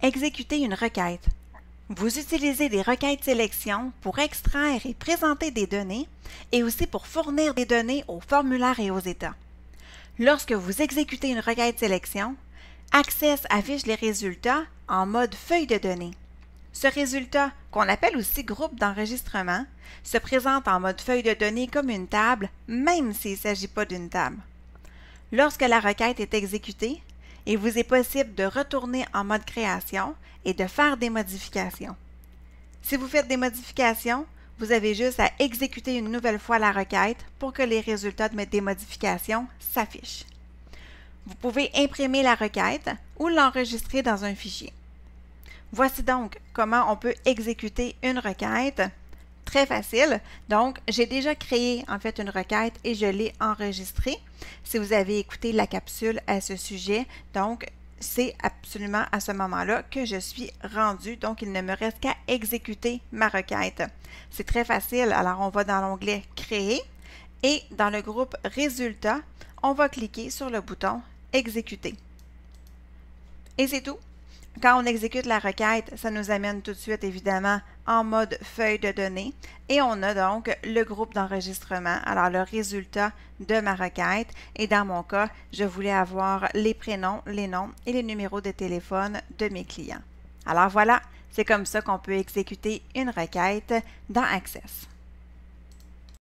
Exécuter une requête. Vous utilisez des requêtes sélection pour extraire et présenter des données et aussi pour fournir des données aux formulaires et aux états. Lorsque vous exécutez une requête sélection, Access affiche les résultats en mode feuille de données. Ce résultat, qu'on appelle aussi groupe d'enregistrement, se présente en mode feuille de données comme une table, même s'il ne s'agit pas d'une table. Lorsque la requête est exécutée, il vous est possible de retourner en mode création et de faire des modifications. Si vous faites des modifications, vous avez juste à exécuter une nouvelle fois la requête pour que les résultats des modifications s'affichent. Vous pouvez imprimer la requête ou l'enregistrer dans un fichier. Voici donc comment on peut exécuter une requête. Très facile. Donc, j'ai déjà créé en fait une requête et je l'ai enregistrée. Si vous avez écouté la capsule à ce sujet, donc c'est absolument à ce moment-là que je suis rendue. Donc, il ne me reste qu'à exécuter ma requête. C'est très facile. Alors, on va dans l'onglet Créer et dans le groupe Résultats, on va cliquer sur le bouton Exécuter. Et c'est tout. Quand on exécute la requête, ça nous amène tout de suite évidemment en mode feuille de données et on a donc le groupe d'enregistrement, alors le résultat de ma requête et dans mon cas, je voulais avoir les prénoms, les noms et les numéros de téléphone de mes clients. Alors voilà, c'est comme ça qu'on peut exécuter une requête dans Access.